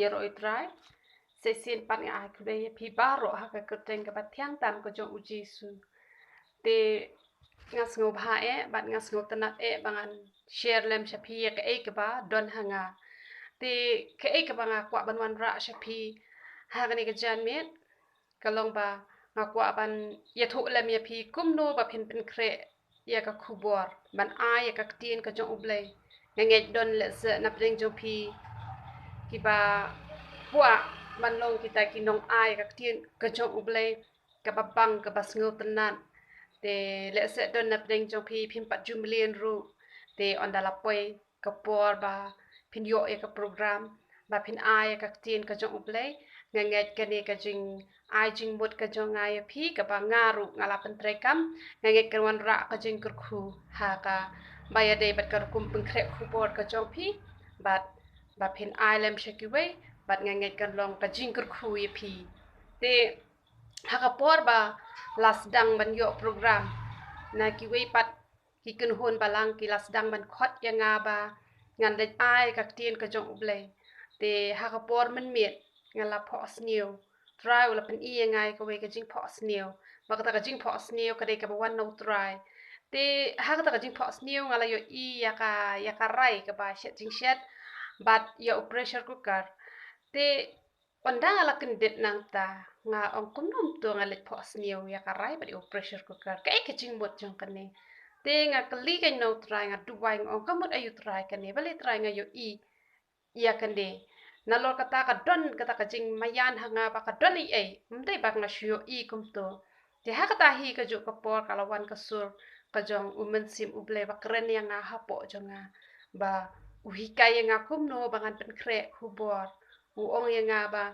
yero itrai sesin pan ya kude pi baro ha ka kuteng ka batyang tam ko jong uji su te ngas ngo bha e bat ngas ngo tanat e bangan share lem shapi ka e ka ba don hanga te ka e ka banga kwa banwan ra shapi ha ga ni ka jan met kalong ba nga kwa ban ya thu lem ya pi kumno ba phin pin kre ya ka khubor ban a ya ka tin ka jong uble nge don le se na pring jo pi ki ba hua ban long kita ki nong ai ka tin ka jong uble ka ba bang ka bas ngo tanan te le se don na pring jo pi phim pat jumlien ru te on dala poi ka por ba phin yo e ka program ba phin ai ka tin ka jong uble nge ka ni ka jing ai jing mut ka jong ai pi ka ba ngaru ngala pentrekam nge ka wan ra ka jing kur khu ha ka baya de bat ka kum pun kre khu bor ka jong pi bat ba phin ai lem sheki we bat nge ka long ka jing kur khu ye pi te ha ka por ba las dang ban yo program na ki we pat ki kun hon balang ki las dang ban khot ya nga ba ngan de ai ka tin ka jong uble te ha ka por man miet ngala pho snew try wala pen i ngai ko we ka jing pho snew ba ka ta ka jing pho snew ka de ka ba wan no try te ha ka ta ka jing pho snew ngala yo i ya ka rai ka ba shet jing shet bat yo pressure cooker te ondang ala ken det nang ta nga ong kum nom tu ngalet pho snew ya ka rai ba yo pressure cooker ka e ka jing bot jong ka ne te nga kali ka no try nga duwai ong ka mot ayu try ka ne ba le try nga yo i ya kan de na lor kata ka don kata ka jing mayan hanga ba ka don i ai mdai bak na shio i kum to te ha kata hi ka ju ka por kalawan ka sur ka jong umen sim uble ba kren yang nga hapo jonga ba uhika yang nga kum no bangan pen kre hubor u ong yang nga ba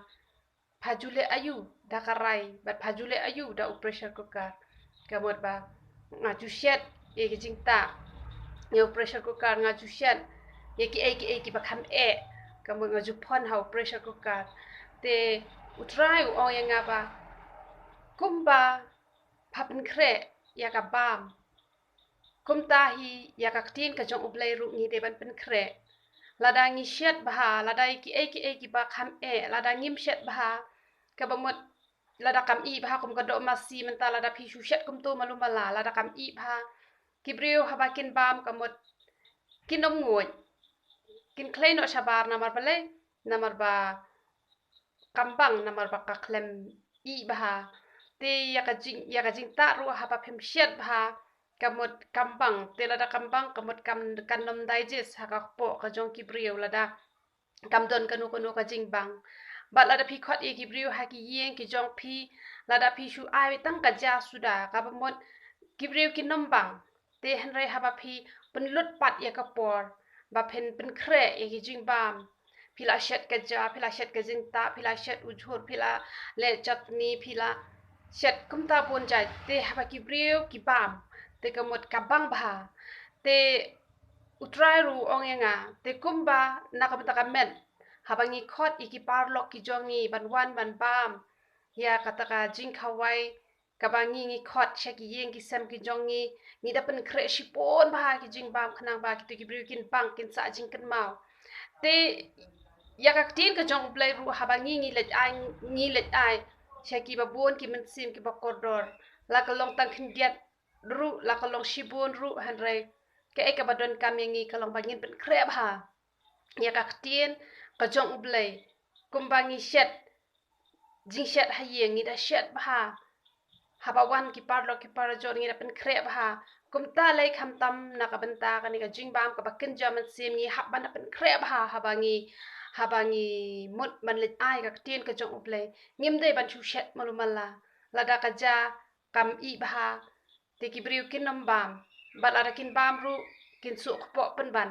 phajule ayu da karai ba phajule ayu da u pressure cooker kamot ba nga ju shet e ki jing ta yo pressure cooker nga ju shet ye ki ki ba kham e kamu ngaju pon hau pressure cooker te utrai u ong yang ba kumba papen kre ya ka bam kumta hi ya ka tin ka jong ublai ru ngi de ban pen kre lada ngi shet bha lada ki ba kham e lada ngim shet bha ka bamot lada kam i bha kum ka do masi menta lada phi shu shet kum to malum bala lada kam i bha kibriu habakin bam kamot kinom ngoi kin klein no shabar namar bale namar ba kambang namar ba ka klem i bha te ya ka jing ta ru ha ba phem shet bha kamot kambang te lada kambang kamot kam kanom digest ha ka po ka jong ki brio lada kam don kanu ka jing bang bat lada phi khot e ki brio ha ki yeng ki jong phi lada phi shu ai tang ka ja suda ka ba mot ki brio ki nom bang te han re ha ba phi pen lut pat ya ka por ba pen kre e ki jing bam pila shet ka ja pila shet ka jing ta pila shet ujhur pila le chutney pila shet kum ta pon jai te ha ba ki brio ki bam te kamot kabang bha te utrai ru ong nga te kumba nakamta kamen habangi khot iki parlok ki jongi banwan ban bam ya kataka jing khawai kabangi ngi khot shaki yeng ki sem ki jongi ni da pen kre shipon bha ki jing bam khnang ba ki ki bru kin pang kin sa jing kan mau te ya ka tin ka jong play ru habangi ngi let ai shaki ba bon ki men sim ki ba koridor la ka long tang khin diat ru la ka long shibon ru han re ke e ka badon kam yangi ka long bangin pen kre bha ya ka tin ka jong ublay kumbangi shet jing shet hayeng ni da shet bha habawan ki parlo ki parajon ni da pen kre bha kumta lai kham tam na ka banta ka ni ka jing bam ka bakin jaman sim ni hab ban pen kre bha habangi mut man lit ai ka tin ka jong ublay ngim dei ban chu shet malumala lada ka ja kam i bha te ki briu kin nam bam bat lada kin bam ru kin su po pen ban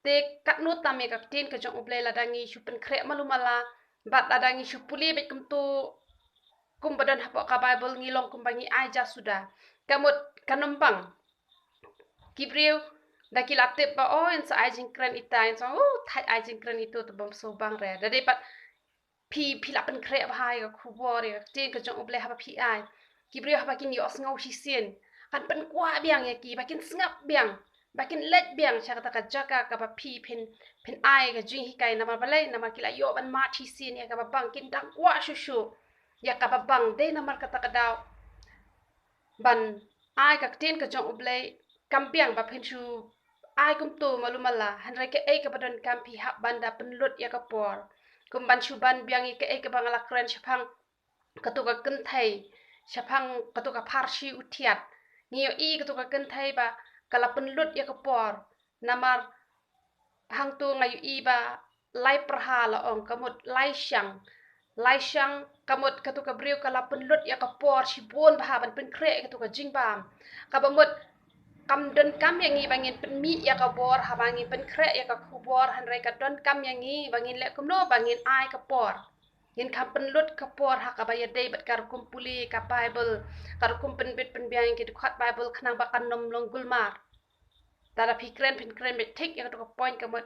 te kat nu tam ka tin ka jong ublay lada ngi shu pen kre malumala bat lada ngi shu puli be kum tu kum badan hapo ka bible ngi long kum bangi ai ja suda kamot kanompang kibriu da kilatip ba o en sa ai jing kran itain so thai ai jing kran itu to bom so bang re da de pat pi la pen kre ba hai ka khu bo re tin ka jong ublay ha pi ai kibriu ha kin yo ngau shi sien kan pen kwa biang ya ki ba kin snap biang bakin let biang cha ta ka jaga ka ba phi phin ai ka jing hi kai na ma balai na ma kila yo ban ma thi sin ya ka ba bang kin dang wa shu ya ka ba bang de na mar ka ta ka daw ban ai ka tin ka jong ublei kam piang ba phin chu ai kum tu malumala han re ke ei ka badan kam phi hab banda penlut ya ka por kum ban chu ban biang i ke ei ka bangala kren chapang katuka ken thai chapang katuka parsi utiat ngio i katuka ken thai ba kala penlut ya ka por namar hang tu ngayu i ba lai perhala ong kamut lai shang kamut katuka briu kala penlut ya ka por si bon ba ban pen kre katuka jingbam ka bamut kam don kam yang ngi bangin pen mi ya ka bor ha bangin pen kre ya ka kubor han re ka don kam yang ngi bangin le kumno bangin ai ka por yin kam pen lut ka por ha ka baya dei bat kar kumpuli ka bible kar kumpen bit pen biang ki khat bible khnang ba kan nom long gulmar tara pikren pen kren bet tik ya ka point ka mot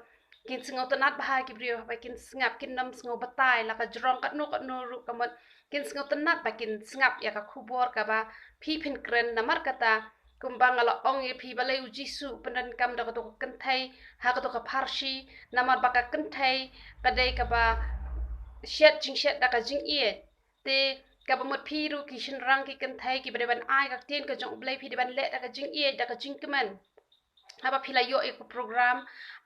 kin singo tanat bah ki brio ba kin sngap kin nam singo batai la ka jrong kat no ru ka mot kin singo tanat ba kin sngap ya ka kubor ka ba phi pen kren namar kata kumbang ala ong ye phi balai ujisu penan kam da to kentai ha to ka parsi namar baka kentai kadai ka ba shet jing shet da ka jing ie te ka ba mot phi ru ki shin rang ki kentai ki bre ban ai ka tin ka jong blai phi de ban le da ka jing ie da ka jing kemen ha ba phila yo ek program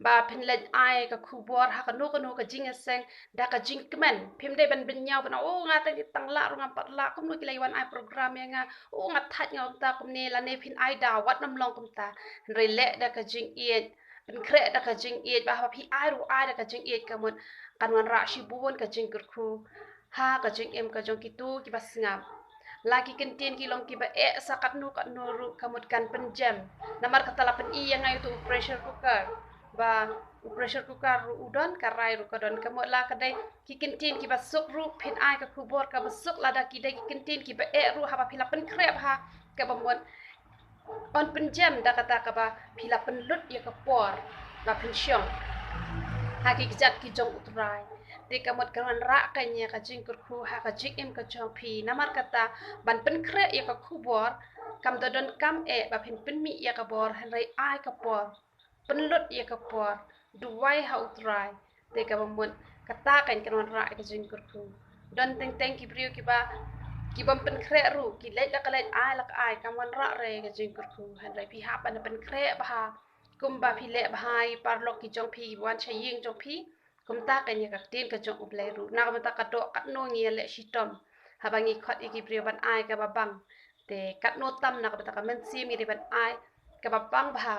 ba phin le ai ka khubor ha ka no ka jing aseng da ka jing kemen phim de ban bin nyau ban o nga ta tang la ru nga pat la kum no ki lai wan ai program ya nga o nga that nga ta kum ne la ne phin ai da wat nam long kum ta re le da ka jing ie ben kre da ka jing ie ba ha phi ai ru ai da ka jing ie ka mun kan wan ra shi buon ka jing kur khu ha ka jing em ka jong ki tu ki bas ngam lagi kentien ki long ki ba sakat nu kat nu ru kamut kan penjam namar katala pen i yang ai tu pressure cooker ba pressure cooker ru udon karai ru kadon kamut la kadai ki kentien ki ba suk ru phin ai ka kubor ka ba suk la da ki dai ki kentien ki ba ru ha ba phila pen krep ha ka ba mon on penjam da kata ka ba phila pen lut ya ka por ba pension ha ki jat ki jong utrai te kamot karan ra kanya ka jing kur khu ha ka jing em ka chong phi namar kata ban pen kre ya ka khu bor kam da don kam e ba phin pen mi ya ka bor han rai ai ka por pen lut ya ka por du wai ha utrai te ka mon kata kan karan ra ka jing kur khu don teng ki brio ki bam pen kre ru ki le la ka le ai kam wan ra re ka jing kur khu han rai phi ha pan pen kre ba ha kum ba phi le ba hai par lok ki jong phi wan chaying jong phi kum ta ka nya ka tin ka jong uble ru na ka ta ka do kat no ngi le shitom ha bangi khot iki brio ban ai ka ba bang te kat no tam na ka ta ka men sim ri ban ai ka ba bang ba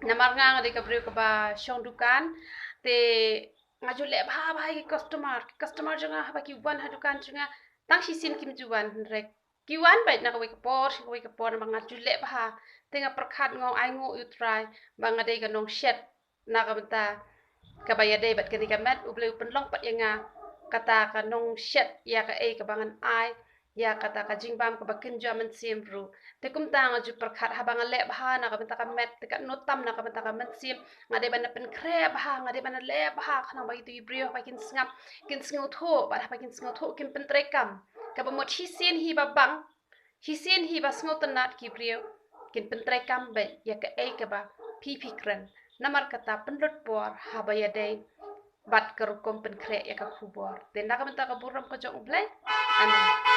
namar nga de ka brio ka ba shong dukan te ngaju le ba ki customer janga ha ba ki wan ha dukan janga tang shi sin kim juwan rek ki wan bai na ka wi ka por na ngaju le ba tenga perkhat ngong ai ngo u try banga de ka nong shet na ka ta kabaya day bat kani kamat uble penlong pat yang kata ka nong shet ya ka e ka bangan ai ya kata ka jingbam ka bakin jaman sim ru te kum ta nga ju perkhat ha bangan le bha na ka benta ka met te ka notam na ka benta ka men sim ngade ban pen kre bha ngade ban le bha khana ba itu ibrio ba kin snap kin sngo tho ba ha kin sngo tho kin pen trekam ka ba mot hi sin hi ba bang hi sin hi ba sngo tanat ki brio kin pen trekam ba ya ka e ka ba pi kren namar kata penlut por habaya day bat kerukom penkre ya ka kubor tenda ka benta ka buram ka jong ublay amin